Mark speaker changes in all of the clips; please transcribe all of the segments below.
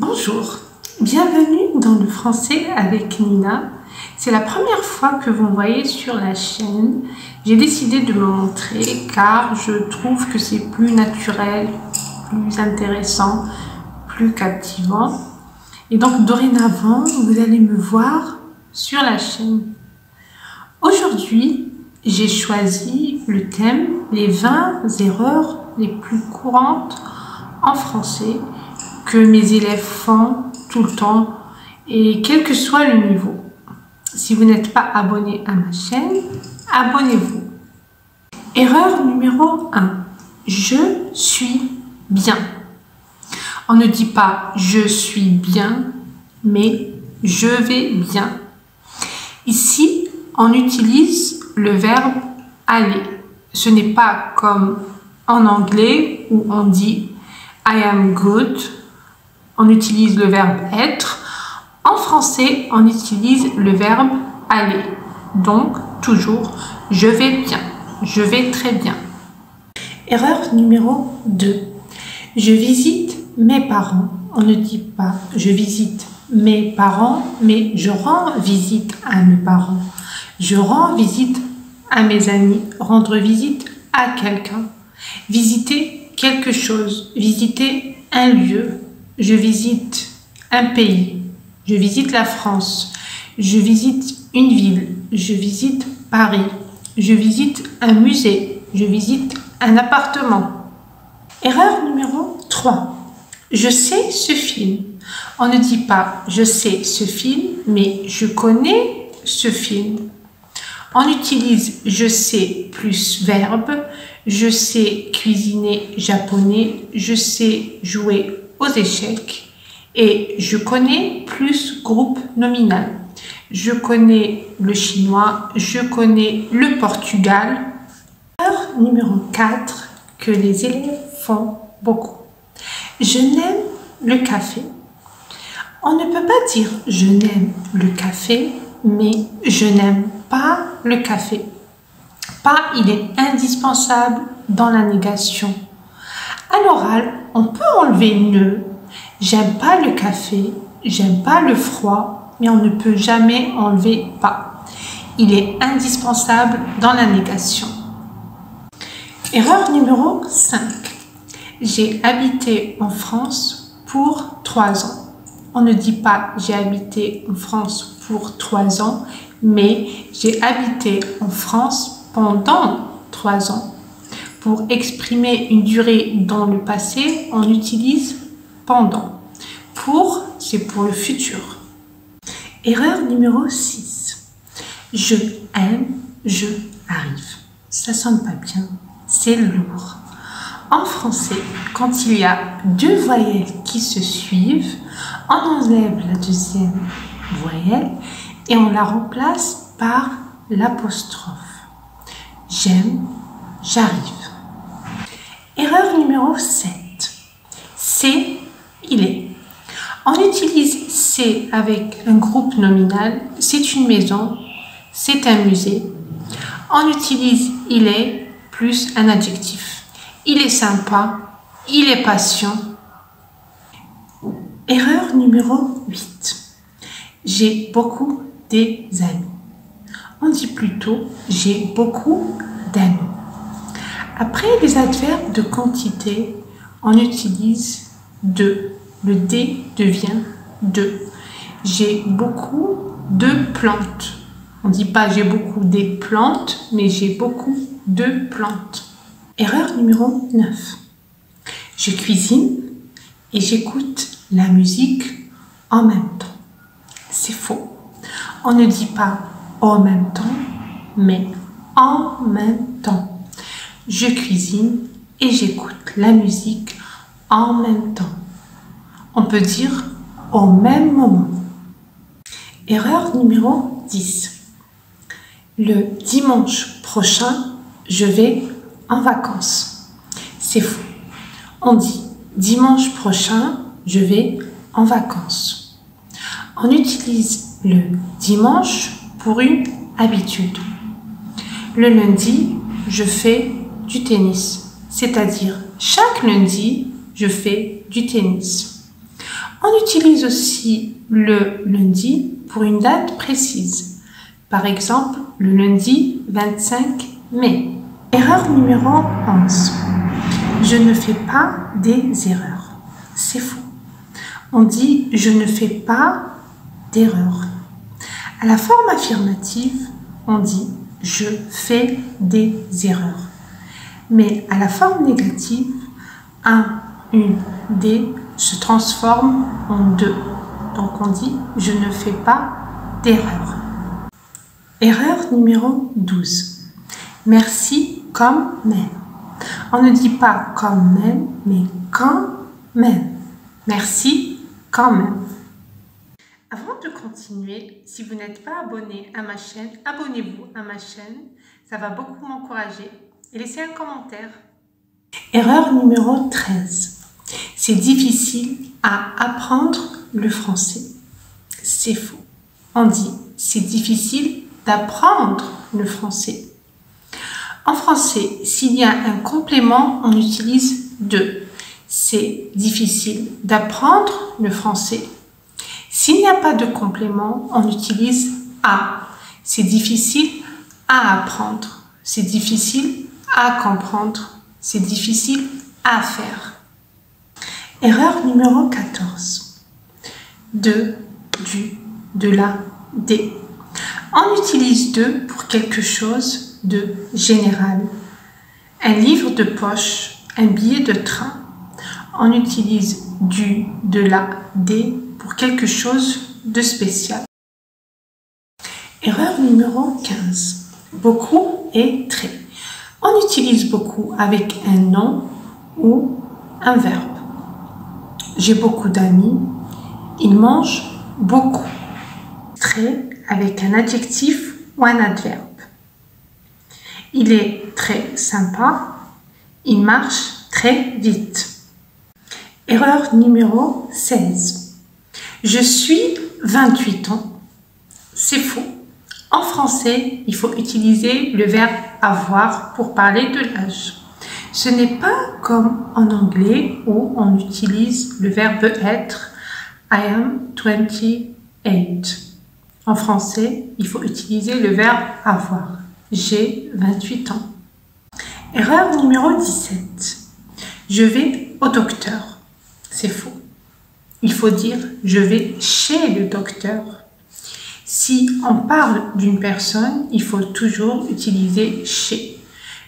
Speaker 1: Bonjour, bienvenue dans le français avec Nina. C'est la première fois que vous me voyez sur la chaîne. J'ai décidé de me montrer car je trouve que c'est plus naturel, plus intéressant, plus captivant. Et donc dorénavant, vous allez me voir sur la chaîne. Aujourd'hui, j'ai choisi le thème les 20 erreurs les plus courantes en français que mes élèves font tout le temps et quel que soit le niveau. Si vous n'êtes pas abonné à ma chaîne, abonnez-vous. Erreur numéro 1. Je suis bien. On ne dit pas je suis bien, mais je vais bien. Ici, on utilise le verbe aller. Ce n'est pas comme en anglais où on dit I am good. On utilise le verbe être. En français, on utilise le verbe aller. Donc, toujours, je vais bien. Je vais très bien. Erreur numéro 2. Je visite mes parents. On ne dit pas je visite mes parents, mais je rends visite à mes parents. Je rends visite à mes amis. Rendre visite à quelqu'un. Visiter quelque chose. Visiter un lieu. Je visite un pays, je visite la France, je visite une ville, je visite Paris, je visite un musée, je visite un appartement. Erreur numéro 3. Je sais ce film. On ne dit pas je sais ce film, mais je connais ce film. On utilise je sais plus verbe, je sais cuisiner japonais, je sais jouer aux échecs et je connais plus groupe nominal. Je connais le chinois, je connais le Portugal. Erreur numéro 4 que les élèves font beaucoup. Je n'aime le café. On ne peut pas dire je n'aime le café, mais je n'aime pas le café. Pas, il est indispensable dans la négation. À l'oral, on peut enlever ne. J'aime pas le café, j'aime pas le froid, mais on ne peut jamais enlever pas. Il est indispensable dans la négation. Erreur numéro 5. J'ai habité en France pour 3 ans. On ne dit pas j'ai habité en France pour 3 ans, mais j'ai habité en France pendant 3 ans. Pour exprimer une durée dans le passé, on utilise pendant. Pour, c'est pour le futur. Erreur numéro 6. Je aime, je arrive. Ça sonne pas bien, c'est lourd. En français, quand il y a 2 voyelles qui se suivent, on enlève la deuxième voyelle et on la remplace par l'apostrophe. J'aime, j'arrive. Erreur numéro 7. C'est, il est. On utilise c'est avec un groupe nominal. C'est une maison, c'est un musée. On utilise il est plus un adjectif. Il est sympa, il est patient. Erreur numéro 8. J'ai beaucoup des amis. On dit plutôt j'ai beaucoup d'amis. Après les adverbes de quantité, on utilise de. Le D devient de. J'ai beaucoup de plantes. On ne dit pas j'ai beaucoup des plantes, mais j'ai beaucoup de plantes. Erreur numéro 9. Je cuisine et j'écoute la musique en même temps. C'est faux. On ne dit pas en même temps, mais en même temps. Je cuisine et j'écoute la musique en même temps. On peut dire au même moment. Erreur numéro 10. Le dimanche prochain, je vais en vacances. C'est faux. On dit dimanche prochain, je vais en vacances. On utilise le dimanche pour une habitude. Le lundi, je fais du tennis. C'est-à-dire, chaque lundi, je fais du tennis. On utilise aussi le lundi pour une date précise. Par exemple, le lundi 25 mai. Erreur numéro 11. Je ne fais pas des erreurs. C'est faux. On dit « je ne fais pas d'erreurs ». À la forme affirmative, on dit « je fais des erreurs ». Mais à la forme négative, un, une, des se transforme en deux. Donc on dit « je ne fais pas d'erreurs ». Erreur numéro 12. Merci quand même. On ne dit pas quand même, mais quand même. Merci quand même. Avant de continuer, si vous n'êtes pas abonné à ma chaîne, abonnez-vous à ma chaîne. Ça va beaucoup m'encourager. Et laissez un commentaire. Erreur numéro 13. C'est difficile à apprendre le français. C'est faux. On dit c'est difficile d'apprendre le français. En français, s'il y a un complément, on utilise de. C'est difficile d'apprendre le français. S'il n'y a pas de complément, on utilise à. C'est difficile à apprendre. C'est difficile à comprendre. C'est difficile à faire. Erreur numéro 14. De, du, de la, des. On utilise de pour quelque chose de général. Un livre de poche, un billet de train. On utilise du, de la, des pour quelque chose de spécial. Erreur numéro 15. Beaucoup et très. On utilise beaucoup avec un nom ou un verbe. J'ai beaucoup d'amis. Ils mangent beaucoup. Très avec un adjectif ou un adverbe. Il est très sympa. Il marche très vite. Erreur numéro 16. Je suis 28 ans. C'est faux. En français, il faut utiliser le verbe avoir pour parler de l'âge. Ce n'est pas comme en anglais où on utilise le verbe être. I am 28. En français, il faut utiliser le verbe avoir. J'ai 28 ans. Erreur numéro 17. Je vais au docteur. C'est faux. Il faut dire je vais chez le docteur. Si on parle d'une personne, il faut toujours utiliser chez.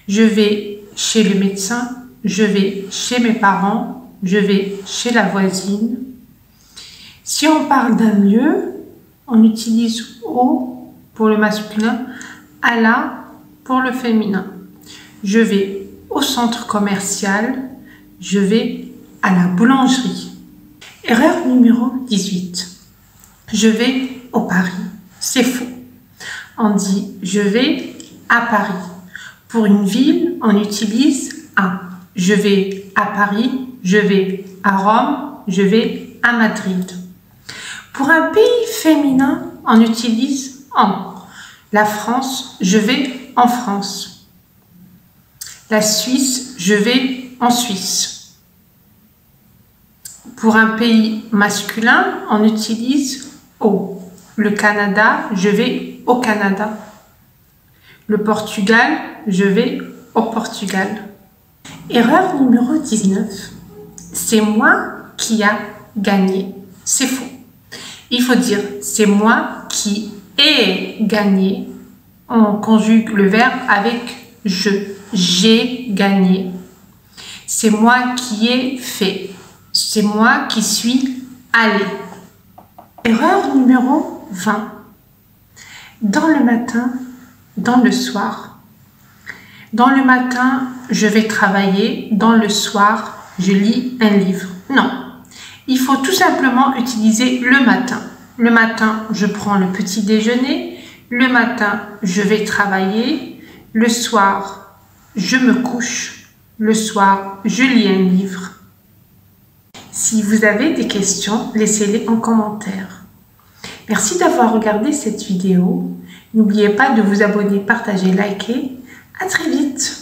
Speaker 1: Je vais chez le médecin, je vais chez mes parents, je vais chez la voisine. Si on parle d'un lieu, on utilise au pour le masculin, à la pour le féminin. Je vais au centre commercial, je vais à la boulangerie. Erreur numéro 18. Je vais au Paris. C'est faux. On dit je vais à Paris. Pour une ville, on utilise à. Je vais à Paris, je vais à Rome, je vais à Madrid. Pour un pays féminin, on utilise en. La France, je vais en France. La Suisse, je vais en Suisse. Pour un pays masculin, on utilise au. Le Canada, je vais au Canada. Le Portugal, je vais au Portugal. Erreur numéro 19. C'est moi qui a gagné. C'est faux. Il faut dire c'est moi qui ai gagné. On conjugue le verbe avec je. J'ai gagné. C'est moi qui ai fait. C'est moi qui suis allé. Erreur numéro 20. Dans le matin, dans le soir. Dans le matin, je vais travailler. Dans le soir, je lis un livre. Non. Il faut tout simplement utiliser le matin. Le matin, je prends le petit déjeuner. Le matin, je vais travailler. Le soir, je me couche. Le soir, je lis un livre. Si vous avez des questions, laissez-les en commentaire. Merci d'avoir regardé cette vidéo. N'oubliez pas de vous abonner, partager, liker. À très vite.